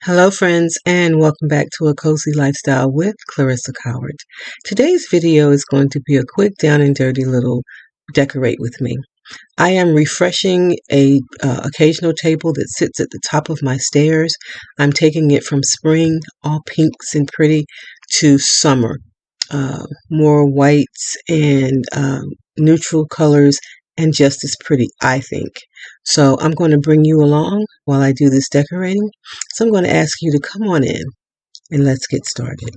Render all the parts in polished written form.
Hello friends and welcome back to A Cozy Lifestyle with Clearissa Coward. Today's video is going to be a quick down and dirty little decorate with me. I am refreshing a occasional table that sits at the top of my stairs. I'm taking it from spring, all pinks and pretty, to summer. More whites and neutral colors and just as pretty, I think. So I'm going to bring you along while I do this decorating. So I'm going to ask you to come on in and let's get started.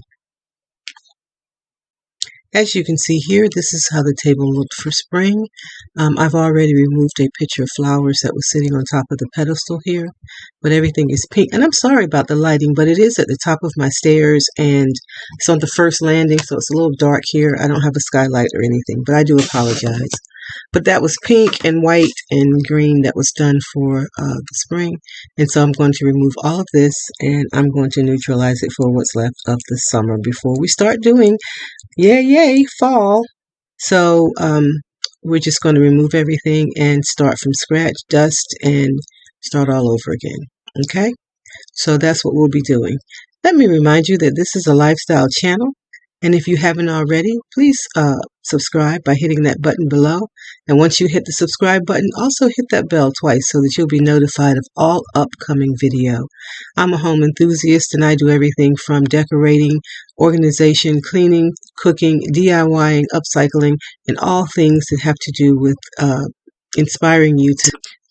As you can see here, this is how the table looked for spring. I've already removed a picture of flowers that was sitting on top of the pedestal here, but everything is pink. And I'm sorry about the lighting, but it is at the top of my stairs and it's on the first landing, so it's a little dark here. I don't have a skylight or anything, but I do apologize. But that was pink and white and green that was done for the spring. And so I'm going to remove all of this and I'm going to neutralize it for what's left of the summer before we start doing yay, fall. So we're just going to remove everything and start from scratch, dust, and start all over again. Okay? So that's what we'll be doing. Let me remind you that this is a lifestyle channel. And if you haven't already, please subscribe by hitting that button below. And once you hit the subscribe button, also hit that bell twice so that you'll be notified of all upcoming video. I'm a home enthusiast and I do everything from decorating, organization, cleaning, cooking, DIYing, upcycling, and all things that have to do with inspiring you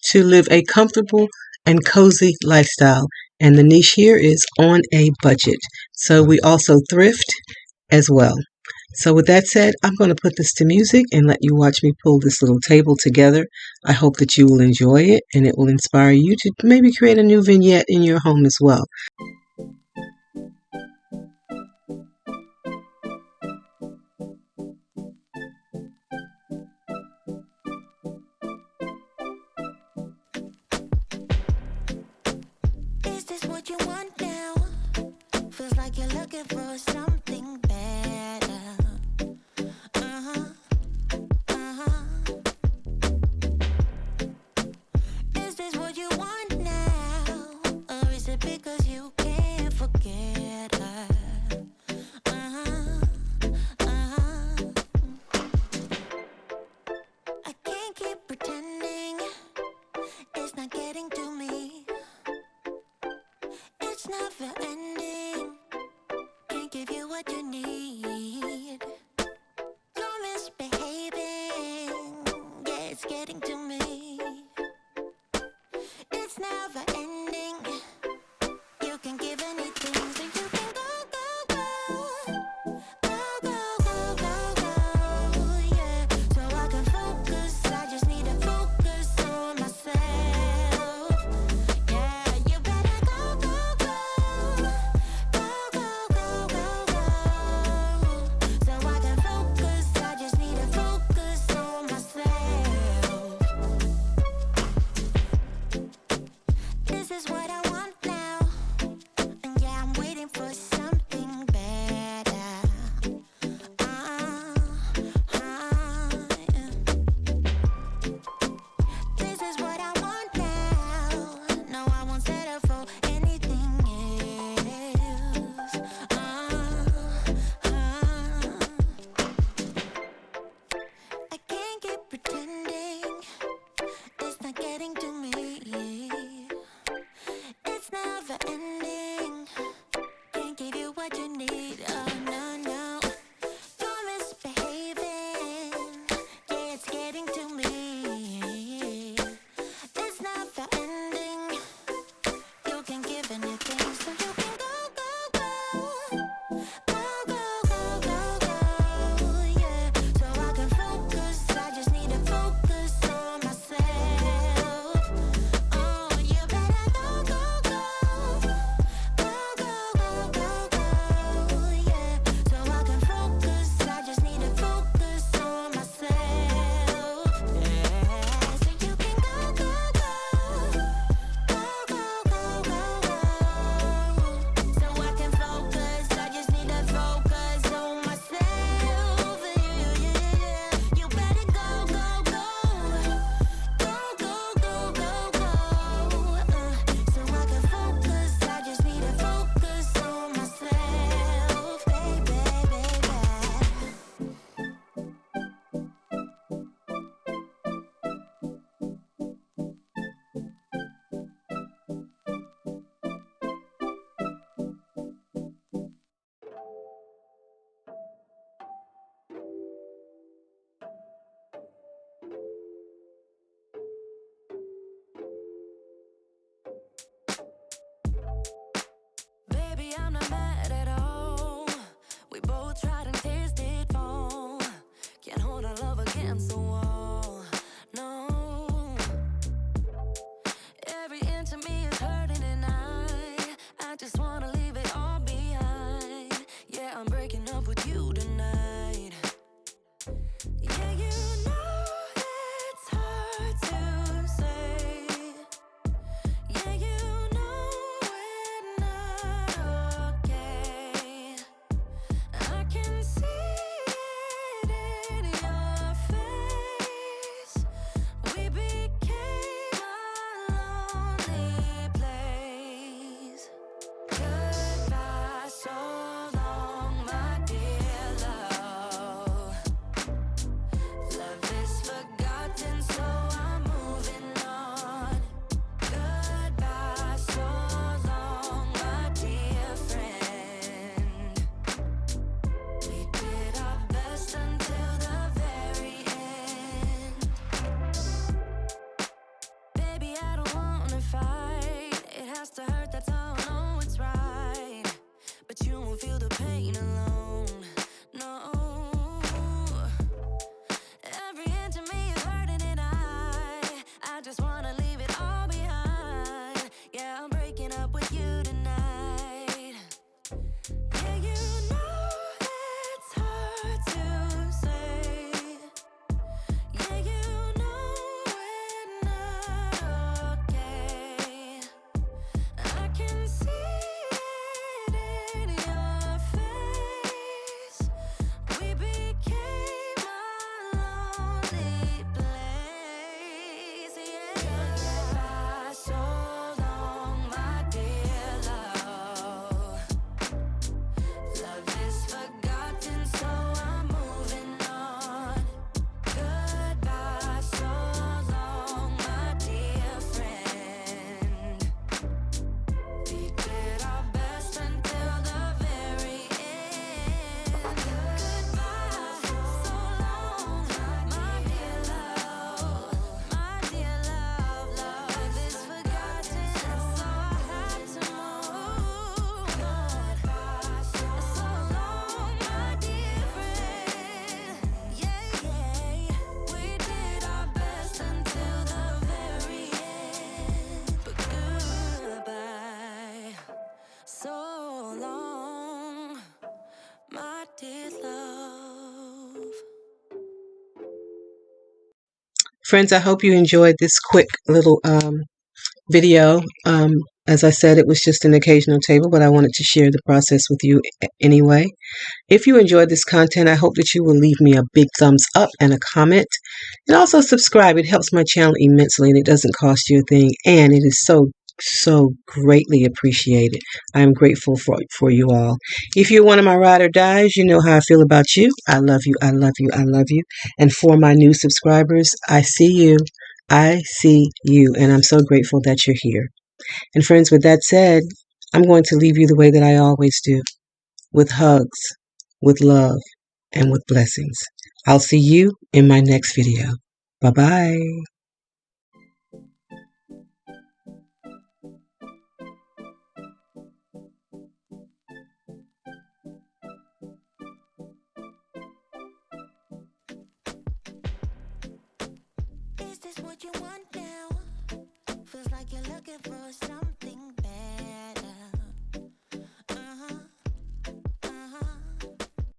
to live a comfortable and cozy lifestyle. And the niche here is on a budget. So we also thrift as well. So with that said, I'm going to put this to music and let you watch me pull this little table together. I hope that you will enjoy it and it will inspire you to maybe create a new vignette in your home as well. Is this what you want now? Feels like you're looking for something better. Is this what you want now? Or is it because you can't forget her? I can't keep pretending it's not getting to me. It's never ending. Can't give you what you need. You're misbehaving. Yeah, it's getting to me. It's never ending. You can give anything, so you can go, yeah. So I can focus. I just need to focus on myself. Yeah, you better go. So I can focus. I just need to focus on myself. This is what I want now. And yeah, I'm waiting for something better. This is what I want now. No, I won't settle for anything else. I can't keep pretending it's not getting to me. against the wall. No, every inch of me is hurting, and I just wanna leave it all behind. Yeah, I'm breaking up with you tonight. Yeah, you know it's hard to say. Yeah, you know we're not okay. I can see it in your face. We became a lonely place. Goodbye, so long, my dear love. Love is forgotten, so I'm moving on. Goodbye, so long, my dear friend. We did our best until the very end. Baby, I don't wanna fight. It has to hurt, that's how I know it's right. But you won't feel the pain alone. No. Every inch of me is hurting, and I just wanna leave it all behind. Yeah, I'm breaking up with you tonight. Yeah, you know it's hard to say. Yeah, you know we're not okay. I can see it in your face. We became a lonely place. Yeah. Goodbye, so long, my dear love. Love is forgotten, so I'm moving on. Goodbye, so long, my dear friend. We did our best until the very end. Goodbye, so long, my dear love. My dear love, love is forgotten, so I had to move on. So long, my dear friend. Yeah, yeah. We did our best until the very end. But goodbye, so long, my dear love. Friends, I hope you enjoyed this quick little video. As I said, it was just an occasional table, but I wanted to share the process with you anyway. If you enjoyed this content, I hope that you will leave me a big thumbs up and a comment. And also subscribe. It helps my channel immensely, and it doesn't cost you a thing. And it is so greatly appreciated. I am grateful for you all. If you're one of my ride or dies, you know how I feel about you. I love you. I love you. I love you. And for my new subscribers, I see you. I see you. And I'm so grateful that you're here. And friends, with that said, I'm going to leave you the way that I always do, with hugs, with love, and with blessings. I'll see you in my next video. Bye-bye. Is this what you want now? Feels like you're looking for something.